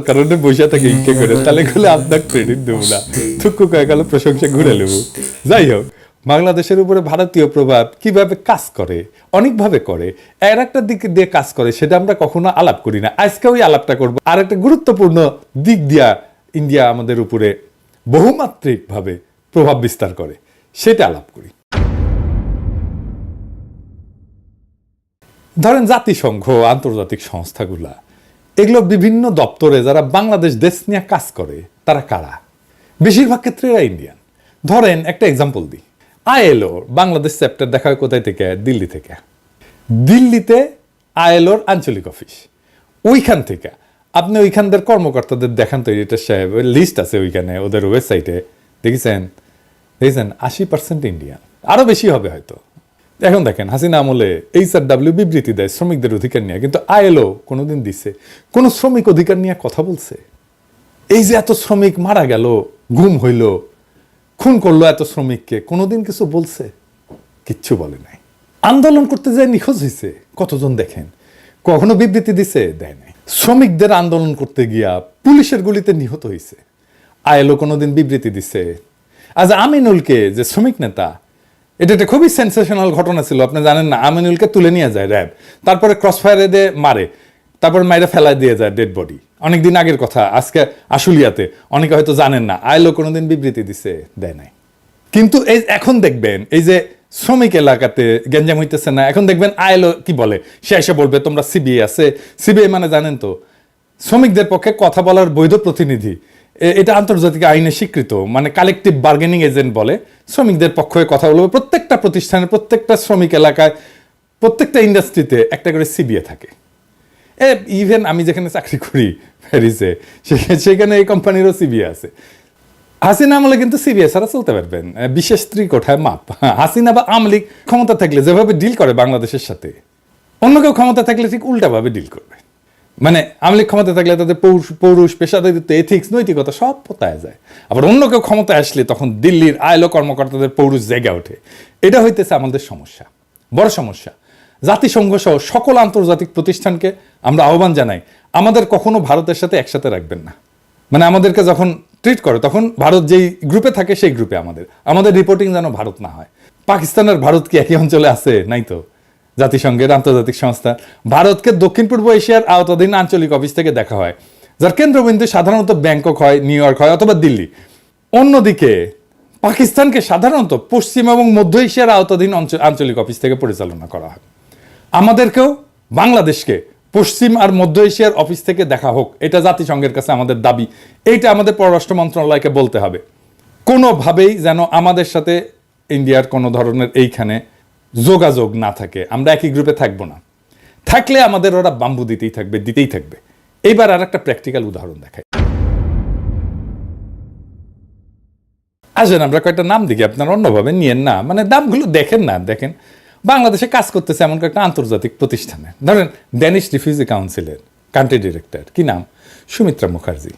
কারণে বসে থাকে ইচ্ছে করে, তাহলে গেলে আপনার ক্রেডিট দেবো না, থুকু কয়ে গেল প্রশংসা ঘুরে নেব। যাই হোক, বাংলাদেশের উপরে ভারতীয় প্রভাব কিভাবে কাজ করে, অনেকভাবে করে, এর একটা দিক দিয়ে কাজ করে, সেটা আমরা কখনো আলাপ করি না। আজকে ওই আলাপটা করবো। আর একটা গুরুত্বপূর্ণ দিক দিয়া ইন্ডিয়া আমাদের উপরে বহুমাত্রিকভাবে প্রভাব বিস্তার করে, সেটা আলাপ করি। ধরেন জাতিসংঘ, আন্তর্জাতিক সংস্থাগুলা, এগুলো বিভিন্ন দপ্তরে যারা বাংলাদেশ দেশ নিয়ে কাজ করে, তারা কারা? বেশিরভাগ ক্ষেত্রে এরা ইন্ডিয়ান। ধরেন একটা এক্সাম্পল দিই, আইএলও বাংলাদেশ চ্যাপ্টার দেখা হয় কোথায় থেকে? দিল্লি থেকে। দিল্লিতে আইএলওর আঞ্চলিক অফিস, ওইখান থেকে আপনি ওইখানদের কর্মকর্তাদের দেখান তো, এটা সাহেব লিস্ট আছে ওইখানে ওদের ওয়েবসাইটে, দেখেছেন 80% ইন্ডিয়ান, আরো বেশি হবে হয়তো। এখন দেখেন, হাসিনা আমলে HRW বিবৃতি দেয় শ্রমিকদের অধিকার নিয়ে, কিন্তু আইএলও কোনোদিন দিছে কোন শ্রমিক অধিকার নিয়ে কথা বলছে? এই যে এত শ্রমিক মারা গেল, গুম হইল, খুন করলো এত শ্রমিককে, কোনোদিন কিছু বলছে? কিচ্ছু বলে নাই। আন্দোলন করতে যায় নিখোঁজ হয়েছে কতজন দেখেন, কখনো বিবৃতি দিছে? দেয় নাই। শ্রমিকদের আন্দোলন করতে গিয়া পুলিশের গুলিতে নিহত হয়েছে, আইএলও কোনোদিন বিবৃতি দিছে? আজ আমিনুলকে, যে শ্রমিক নেতা, এটা একটা খুবই সেন্সেশনাল ঘটনা ছিল, আপনি জানেন না? আমিনুলকে তুলে নিয়ে যায় র্যাব, তারপরে ক্রস ফায়ারে দিয়ে মারে, তারপরে মাইরে ফেলা দিয়ে যায় ডেড বডি। অনেকদিন আগের কথা, আজকে আশুলিয়াতে, অনেকে হয়তো জানেন না। আইএলও কোনোদিন বিবৃতি দিছে? দেয় নাই। কিন্তু এই এখন দেখবেন, এই যে শ্রমিক এলাকাতে গ্যাঞ্জাম হইতেছে না, এখন দেখবেন আইএলও কি বলে, সে এসে বলবে তোমরা সিবিআই আছে। সিবিআই মানে জানেন তো, শ্রমিকদের পক্ষে কথা বলার বৈধ প্রতিনিধি। এটা আন্তর্জাতিক আইনে স্বীকৃত, মানে কালেকটিভ বার্গেনিং এজেন্ট বলে। শ্রমিকদের পক্ষে কথা বলবে। প্রত্যেকটা প্রতিষ্ঠানে, প্রত্যেকটা শ্রমিক এলাকায়, প্রত্যেকটা ইন্ডাস্ট্রিতে একটা করে সিবিআই থাকে। ইভেন আমি যেখানে চাকরি করি প্যারিসে, সেখানে এই কোম্পানিরও সিবিআই আছে। হাসিনা আমলে কিন্তু সিবিআই ছাড়া চলতে পারবেন, বিশেষ স্ত্রী কোঠায় মাপ। হাসিনা বা আওয়ামী লীগ ক্ষমতা থাকলে যেভাবে ডিল করে বাংলাদেশের সাথে, অন্য কেউ ক্ষমতা থাকলে ঠিক উল্টাভাবে ডিল করবে। মানে আওয়ামী লীগ ক্ষমতা থাকলে তাদের পৌরুষ, পেশাদারিত্ব, এথিক্স, নৈতিকতা সব পতায় যায়। আবার অন্য কেউ ক্ষমতায় আসলে তখন দিল্লির আইএলও কর্মকর্তাদের পৌরুষ জেগে ওঠে। এটা হইতেছে আমাদের সমস্যা, বড় সমস্যা। জাতিসংঘ সহ সকল আন্তর্জাতিক প্রতিষ্ঠানকে আমরা আহ্বান জানাই, আমাদের কখনো ভারতের সাথে একসাথে রাখবেন না। মানে আমাদেরকে যখন ট্রিট করে, তখন ভারত যেই গ্রুপে থাকে সেই গ্রুপে আমাদের রিপোর্টিং যেন ভারত না হয়। পাকিস্তানের ভারত কি একই অঞ্চলে আছে? নাই তো। জাতিসংঘের আন্তর্জাতিক সংস্থা ভারতকে দক্ষিণ পূর্ব এশিয়ার আওতাধীন আঞ্চলিক অফিস থেকে দেখা হয়, যার কেন্দ্রবিন্দু সাধারণত ব্যাংকক হয়, নিউ ইয়র্ক হয়, অথবা দিল্লি। অন্যদিকে পাকিস্তানকে সাধারণত পশ্চিম এবং মধ্য এশিয়ার আওতাধীন আঞ্চলিক অফিস থেকে পরিচালনা করা হয়। আমাদেরকেও বাংলাদেশকে পশ্চিম আর মধ্য এশিয়ার অফিস থেকে দেখা হোক, এটা জাতিসংঘের কাছে আমাদের দাবি। এইটা আমাদের পররাষ্ট্র মন্ত্রণালয়কে বলতে হবে। কোনোভাবেই যেন আমাদের সাথে ইন্ডিয়ার কোনো ধরনের এইখানে যোগাযোগ না থাকে, আমরা একই গ্রুপে থাকবো না। থাকলে আমাদের ওরা বাম্বু দিতেই থাকবে। এইবার আর একটা প্র্যাকটিক্যাল উদাহরণ দেখাই। আসেন আমরা কয়েকটা নাম দেখি, আপনারা অন্যভাবে নিয়েন না, মানে দামগুলো দেখেন না। দেখেন বাংলাদেশে কাজ করতেছে এমন কয়েকটা আন্তর্জাতিক প্রতিষ্ঠানে, ধরেন ড্যানিশ রিফিউজি কাউন্সিলের কান্ট্রি ডিরেক্টর, কি নাম? সুমিত্রা মুখার্জি।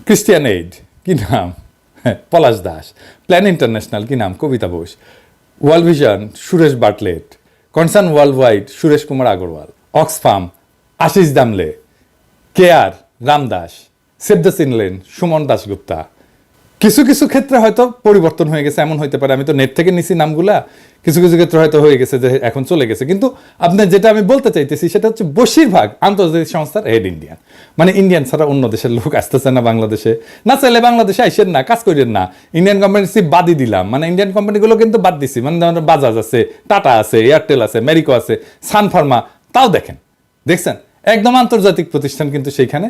ক্রিস্টিয়ান এইড, কি নাম? পলাশ দাস। প্ল্যান ইন্টারন্যাশনাল, কি নাম? Kabita Bose. World vision, Suresh Batlet. Concern worldwide, Suresh Kumar Agarwal. Oxfam, Ashish Damle. Care, Ramdas. Save the children, Suman Dasgupta. কিছু কিছু ক্ষেত্রে হয়তো পরিবর্তন হয়ে গেছে, এমন হইতে পারে, আমি তো নেট থেকে নিছি নামগুলা, কিছু কিছু ক্ষেত্রে হয়তো হয়ে গেছে যে এখন চলে গেছে। কিন্তু আপনার যেটা আমি বলতে চাইতেছি সেটা হচ্ছে বেশিরভাগ আন্তর্জাতিক সংস্থার হেড ইন্ডিয়ান। মানে ইন্ডিয়ান ছাড়া অন্য দেশের লোক আসতেছে না বাংলাদেশে। না চাইলে বাংলাদেশে আইসেন না, কাজ করেন না। ইন্ডিয়ান কোম্পানি বাদই দিলাম, মানে ইন্ডিয়ান কোম্পানিগুলো কিন্তু বাদ দিছি। মানে বাজাজ আছে, টাটা আছে, এয়ারটেল আছে, মেরিকো আছে, সান ফার্মা, তাও দেখছেন একদম আন্তর্জাতিক প্রতিষ্ঠান কিন্তু সেইখানে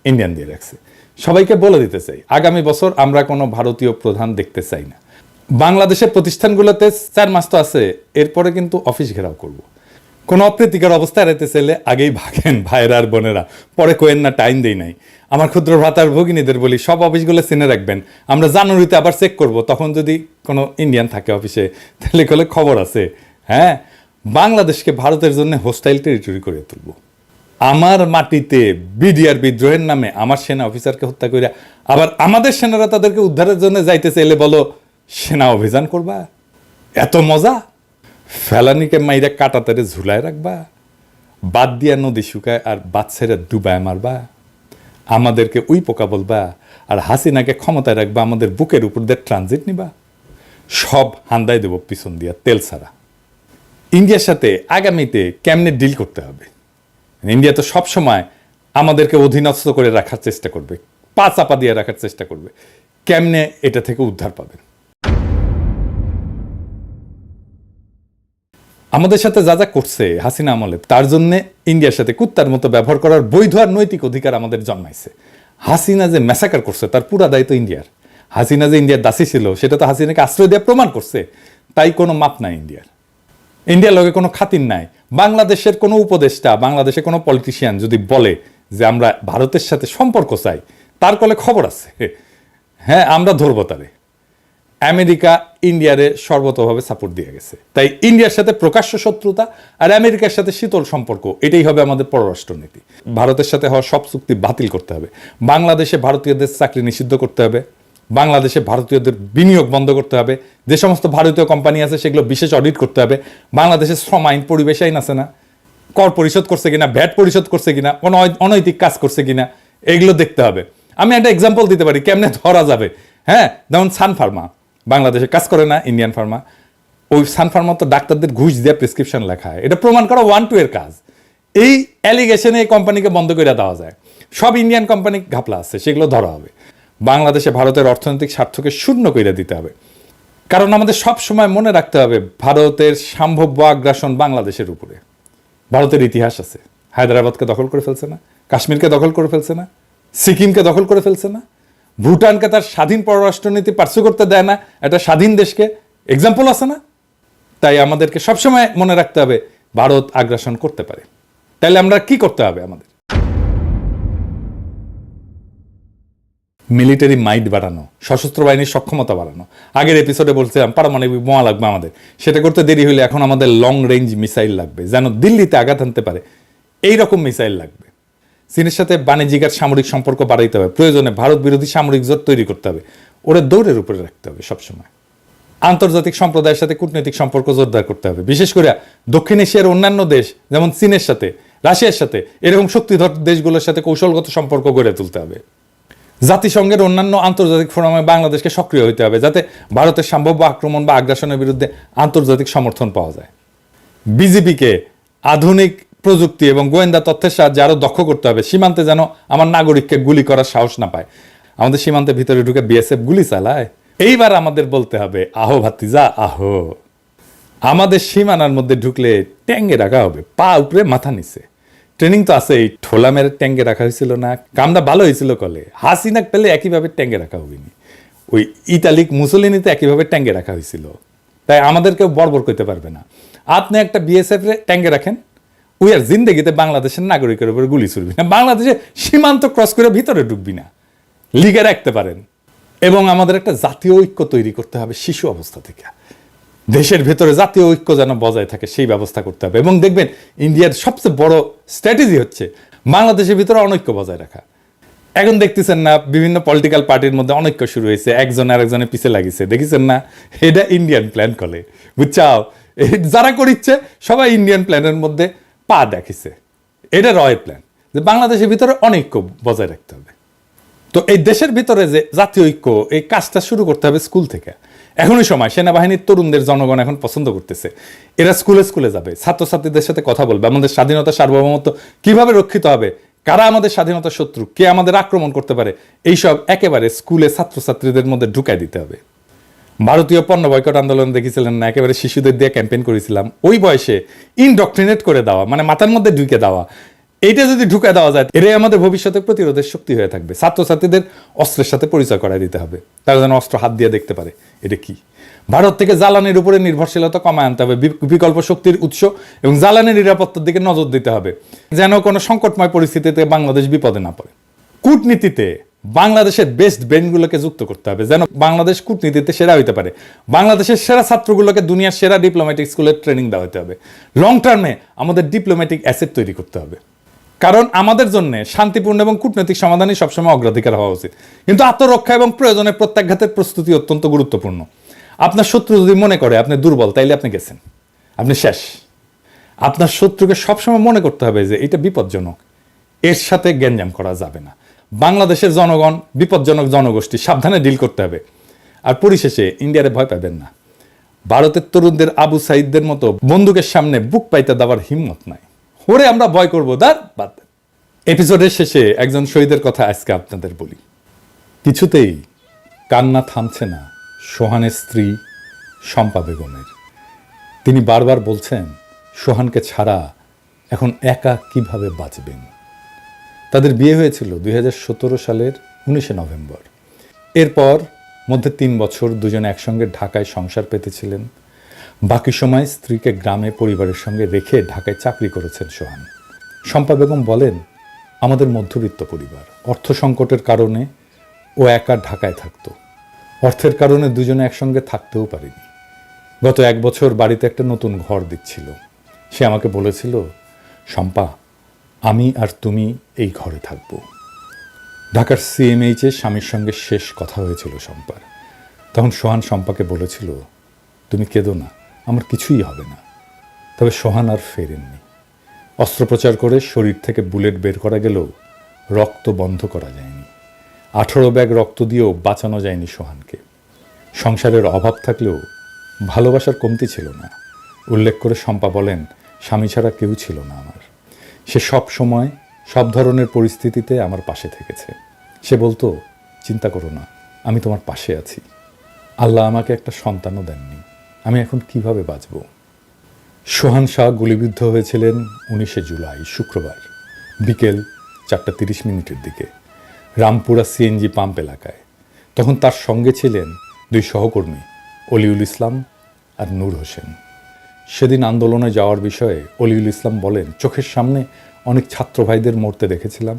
ইন্ডিয়ান দিয়ে রাখছে। সবাইকে বলে দিতে চাই, আগামী বছর আমরা কোনো ভারতীয় প্রধান দেখতে চাই না। বাংলাদেশের প্রতিষ্ঠানগুলোতে 4 মাস তো আছে, এরপরে কিন্তু অফিস ঘেরাও করব। কোনো অপ্রীতিকর অবস্থা এড়াইতে চাইলে আগেই ভাগেন ভাইয়েরা আর বোনেরা, পরে কোয়েন না, টাইম দেই নাই। আমার ক্ষুদ্র ভ্রাতার ভগিনীদের বলি, সব অফিসগুলো চিনে রাখবেন। আমরা জানুয়ারিতে আবার চেক করব, তখন যদি কোনো ইন্ডিয়ান থাকে অফিসে, তাহলে কলে খবর আছে। হ্যাঁ, বাংলাদেশকে ভারতের জন্য হোস্টাইল টেরিটরি করে তুলব। আমার মাটিতে বিডিআর বিদ্রোহের নামে আমার সেনা অফিসারকে হত্যা করে আবার আমাদের সেনারা তাদেরকে উদ্ধারের জন্য যাইতে চাইলে বলো সেনা অভিযান করবা? এত মজা? ফেলানিকে মাইরা কাটাতারে ঝুলায় রাখবা? বাদ দিয়া নদী শুকায় আর বাদ ছেড়ে ডুবায় মারবা? আমাদেরকে উই পোকা বলবা আর হাসিনাকে ক্ষমতায় রাখবা, আমাদের বুকের উপর দিয়ে ট্রানজিট নিবা, সব হান্দাই দেব পিছন দিয়া তেল ছাড়া। ইন্ডিয়ার সাথে আগামীতে কেমনে ডিল করতে হবে? ইন্ডিয়া তো সবসময় আমাদেরকে অধীনস্থ করে রাখার চেষ্টা করবে, পা চাপা দিয়ে রাখার চেষ্টা করবে। কেমনে এটা থেকে উদ্ধার পাবেন? আমাদের সাথে যা যা করছে হাসিনা আমলে, তার জন্য ইন্ডিয়ার সাথে কুত্তার মতো ব্যবহার করার বৈধ আর নৈতিক অধিকার আমাদের জন্মাইছে। হাসিনা যে ম্যাসাকার করছে তার পুরা দায়িত্ব ইন্ডিয়ার। হাসিনা যে ইন্ডিয়ার দাসী ছিল সেটা তো হাসিনাকে আশ্রয় দিয়ে প্রমাণ করছে। তাই কোনো মাপ নাই ইন্ডিয়ার। ইন্ডিয়ার লগে কোনো খাতির নাই। বাংলাদেশের কোনো উপদেষ্টা, বাংলাদেশের কোনো পলিটিশিয়ান যদি বলে যে আমরা ভারতের সাথে সম্পর্ক চাই, তার কলে খবর আছে, হ্যাঁ আমরা ধরবো তারে। আমেরিকা ইন্ডিয়ারে সর্বতভাবে সাপোর্ট দিয়ে গেছে। তাই ইন্ডিয়ার সাথে প্রকাশ্য শত্রুতা আর আমেরিকার সাথে শীতল সম্পর্ক, এটাই হবে আমাদের পররাষ্ট্রনীতি। ভারতের সাথে হওয়া সব চুক্তি বাতিল করতে হবে। বাংলাদেশে ভারতীয়দের চাকরি নিষিদ্ধ করতে হবে। বাংলাদেশে ভারতীয়দের বিনিয়োগ বন্ধ করতে হবে। যে সমস্ত ভারতীয় কোম্পানি আছে সেগুলো বিশেষ অডিট করতে হবে। বাংলাদেশের শ্রম আইন, পরিবেশ আইন আছে না, কর পরিশোধ করছে কিনা, ভ্যাট পরিশোধ করছে কিনা, কোনো অনৈতিক কাজ করছে কিনা, এগুলো দেখতে হবে। আমি একটা এক্সাম্পল দিতে পারি কেমনে ধরা যাবে। হ্যাঁ, যেমন সান ফার্মা বাংলাদেশে কাজ করে না, ইন্ডিয়ান ফার্মা। ওই সান ফার্মা তো ডাক্তারদের ঘুষ দিয়ে প্রেসক্রিপশন লেখা হয়, এটা প্রমাণ করা 1-2 এর কাজ। এই অ্যালিগেশনে এই কোম্পানিকে বন্ধ করে দেওয়া যায়। সব ইন্ডিয়ান কোম্পানি ঘাপলা আছে, সেগুলো ধরা হবে। বাংলাদেশে ভারতের অর্থনৈতিক স্বার্থকে শূন্য করে দিতে হবে। কারণ আমাদের সব সময় মনে রাখতে হবে ভারতের সম্ভাব্য আগ্রাসন বাংলাদেশের উপরে। ভারতের ইতিহাস আছে, হায়দ্রাবাদকে দখল করে ফেলছে না, কাশ্মীরকে দখল করে ফেলছে না, সিকিমকে দখল করে ফেলছে না, ভুটানকে তার স্বাধীন পররাষ্ট্রনীতি পার্সু করতে দেয় না, একটা স্বাধীন দেশকে। এক্সাম্পল আছে না? তাই আমাদেরকে সবসময় মনে রাখতে হবে ভারত আগ্রাসন করতে পারে। তাহলে আমরা কি করতে হবে? আমাদের মিলিটারি মাইট বাড়ানো, সশস্ত্র বাহিনীর সক্ষমতা বাড়ানো। আগের এপিসোডে বলছিলাম পারমাণবিক বোমা লাগবে আমাদের, সেটা করতে দেরি হলে এখন আমাদের লং রেঞ্জ মিসাইল লাগবে, যেন দিল্লিতে আঘাত আনতে পারে এইরকম মিসাইল লাগবে। চীনের সাথে বাণিজ্যিক আর সামরিক সম্পর্ক বাড়াইতে হবে। প্রয়োজনে ভারত বিরোধী সামরিক জোট তৈরি করতে হবে, ওরা দৌড়ের উপরে রাখতে হবে সবসময়। আন্তর্জাতিক সম্প্রদায়ের সাথে কূটনৈতিক সম্পর্ক জোরদার করতে হবে, বিশেষ করে দক্ষিণ এশিয়ার অন্যান্য দেশ যেমন চীনের সাথে, রাশিয়ার সাথে, এরকম শক্তিধর দেশগুলোর সাথে কৌশলগত সম্পর্ক গড়ে তুলতে হবে। জাতিসংঘের অন্যান্য আন্তর্জাতিক ফোরামে বাংলাদেশকে সক্রিয় হতে হবে, যাতে ভারতের সম্ভাব্য আক্রমণ বা আগ্রাসনের বিরুদ্ধে আন্তর্জাতিক সমর্থন পাওয়া যায়। বিজেপিকে আধুনিক প্রযুক্তি এবং গোয়েন্দা তথ্যের সাহায্যে আরো দক্ষ করতে হবে। সীমান্তে যেন আমার নাগরিককে গুলি করার সাহস না পায়। আমাদের সীমান্তের ভিতরে ঢুকে বিএসএফ গুলি চালায়। এইবার আমাদের বলতে হবে আহো ভাতিজা আহো। আমাদের সীমানার মধ্যে ঢুকলে ট্যাঙ্গে রাখা হবে, পা উপরে মাথা নিচে। ট্রেনিং তো আছে, এই ঠোলা মেরে ট্যাঙ্গে রাখা হয়েছিল না, কামটা ভালো হয়েছিল কলে। হাসিনা পেলে একইভাবে ট্যাঙ্গে রাখা হবেনি, ওই ইতালিক মুসলিনিতে একইভাবে ট্যাঙ্গে রাখা হয়েছিল। তাই আমাদেরকেও বর্বর করতে পারবে না। আপনি একটা বিএসএফ ট্যাঙ্গে রাখেন, ওই আর জিন্দগিতে বাংলাদেশের নাগরিকের উপরে গুলি ছুড়বি না, বাংলাদেশে সীমান্ত ক্রস করে ভিতরে ঢুকবি না, লিগে রাখতে পারেন। এবং আমাদের একটা জাতীয় ঐক্য তৈরি করতে হবে শিশু অবস্থা থেকে। দেশের ভেতরে জাতীয় ঐক্য যেন বজায় থাকে সেই ব্যবস্থা করতে হবে। এবং দেখবেন ইন্ডিয়ার সবচেয়ে বড় স্ট্র্যাটেজি হচ্ছে বাংলাদেশের ভিতরে অনৈক্য বজায় রাখা। এখন দেখতেছেন না বিভিন্ন পলিটিক্যাল পার্টির মধ্যে অনৈক্য শুরু হয়েছে, একজন আরেকজনের পিছে লাগিয়েছে, দেখেছেন না? এটা ইন্ডিয়ান প্ল্যান করে, বুঝছাও? যারা করিচ্ছে সবাই ইন্ডিয়ান প্ল্যানের মধ্যে পা দেখিছে। এটা রয়ের প্ল্যান যে বাংলাদেশের ভিতরে অনৈক্য বজায় রাখতে হবে। তো এই দেশের ভিতরে যে জাতীয় ঐক্য, এই কাজটা শুরু করতে হবে স্কুল থেকে। এখনই সময়। সেনাবাহিনীর তরুণদের জনগণ এখন পছন্দ করতেছে, এরা স্কুলে স্কুলে যাবে, ছাত্রছাত্রীদের সাথে কথা বলবে, আমাদের স্বাধীনতা সার্বভৌমত্ব কিভাবে রক্ষিত হবে, কারা আমাদের স্বাধীনতার শত্রু, কে আমাদের আক্রমণ করতে পারে, এইসব একেবারে স্কুলে ছাত্রছাত্রীদের মধ্যে ঢুকাই দিতে হবে। ভারতীয় পণ্য বয়কট আন্দোলন দেখেছিলেন না? একেবারে শিশুদের দিয়ে ক্যাম্পেইন করেছিলাম। ওই বয়সে ইনডক্ট্রিনেট করে দেওয়া, মানে মাথার মধ্যে ঢুকে দেওয়া, এইটা যদি ঢুকে দেওয়া যায়, এটাই আমাদের ভবিষ্যতে প্রতিরোধের শক্তি হয়ে থাকবে। ছাত্রছাত্রীদের অস্ত্রের সাথে পরিচয় করায় দিতে হবে, তারা যেন অস্ত্র হাত দিয়ে দেখতে পারে এটা কি। ভারত থেকে জ্বালানির উপরে নির্ভরশীলতা কমায় আনতে হবে, বিকল্প শক্তির উৎস এবং জ্বালানির নিরাপত্তার দিকে নজর দিতে হবে, যেন কোনো সংকটময় পরিস্থিতিতে বাংলাদেশ বিপদে না পড়ে। কূটনীতিতে বাংলাদেশের বেস্ট ব্রেনগুলোকে যুক্ত করতে হবে, যেন বাংলাদেশ কূটনীতিতে সেরা হইতে পারে। বাংলাদেশের সেরা ছাত্রগুলোকে দুনিয়ার সেরা ডিপ্লোম্যাটিক স্কুলের ট্রেনিং দেওয়া হতে হবে। লং টার্মে আমাদের ডিপ্লোম্যাটিক অ্যাসেট তৈরি করতে হবে, কারণ আমাদের জন্য শান্তিপূর্ণ এবং কূটনৈতিক সমাধানই সবসময় অগ্রাধিকার হওয়া উচিত। কিন্তু আত্মরক্ষা এবং প্রয়োজনে প্রত্যাঘাতের প্রস্তুতি অত্যন্ত গুরুত্বপূর্ণ। আপনার শত্রু যদি মনে করে আপনি দুর্বল, তাইলে আপনি গেছেন, আপনি শেষ। আপনার শত্রুকে সবসময় মনে করতে হবে যে এটা বিপজ্জনক, এর সাথে গ্যাঞ্জাম করা যাবে না। বাংলাদেশের জনগণ বিপজ্জনক জনগোষ্ঠী, সাবধানে ডিল করতে হবে। আর পরিশেষে ইন্ডিয়ারে ভয় পাবেন না। ভারতের তরুণদের আবু সাইদদের মতো বন্দুকের সামনে বুক পাইতে দেওয়ার হিম্মত নাই। ওরে আমরা ভয় করবো বাদ। এপিসোডের শেষে একজন শহীদের কথা আজকে আপনাদের বলি। কিছুতেই কান্না থামছে না সোহানের স্ত্রী শম্পা বেগমের। তিনি বারবার বলছেন সোহানকে ছাড়া এখন একা কিভাবে বাঁচবেন। তাদের বিয়ে হয়েছিল 2017 সালের 19 নভেম্বর। এরপর মধ্যে 3 বছর দুজনে একসঙ্গে ঢাকায় সংসার পেতেছিলেন। বাকি সময় স্ত্রীকে গ্রামে পরিবারের সঙ্গে রেখে ঢাকায় চাকরি করেছেন সোহান। শম্পা বেগম বলেন, আমাদের মধ্যবিত্ত পরিবার, অর্থ সংকটের কারণে ও একা ঢাকায় থাকতো। অর্থের কারণে দুজনে একসঙ্গে থাকতেও পারিনি। গত 1 বছর বাড়িতে একটা নতুন ঘর দিচ্ছিল। সে আমাকে বলেছিল, শম্পা, আমি আর তুমি এই ঘরে থাকবো। ঢাকার সিএমএইচে স্বামীর সঙ্গে শেষ কথা হয়েছিল শম্পার। তখন সোহান শম্পাকে বলেছিল, তুমি কেঁদো না, আমার কিছুই হবে না। তবে সোহান আর ফেরেননি। অস্ত্রোপচার করে শরীর থেকে বুলেট বের করা গেলেও রক্ত বন্ধ করা যায়নি। 18 ব্যাগ রক্ত দিয়েও বাঁচানো যায়নি সোহানকে। সংসারের অভাব থাকলেও ভালোবাসার কমতি ছিল না। উল্লেখ করে শম্পা বলেন, স্বামী ছাড়া কেউ ছিল না আমার। সে সব সময় সব ধরনের পরিস্থিতিতে আমার পাশে থেকেছে। সে বলতো, চিন্তা করো না, আমি তোমার পাশে আছি। আল্লাহ আমাকে একটা সন্তানও দেননি, আমি এখন কিভাবে বাঁচব। সোহান শাহ গুলিবিদ্ধ হয়েছিলেন 19 জুলাই শুক্রবার বিকেল 4:30 দিকে রামপুরা সিএনজি পাম্প এলাকায়। তখন তার সঙ্গে ছিলেন 2 সহকর্মী, অলিউল ইসলাম আর নূর হোসেন। সেদিন আন্দোলনে যাওয়ার বিষয়ে অলিউল ইসলাম বলেন, চোখের সামনে অনেক ছাত্র ভাইদের মরতে দেখেছিলাম।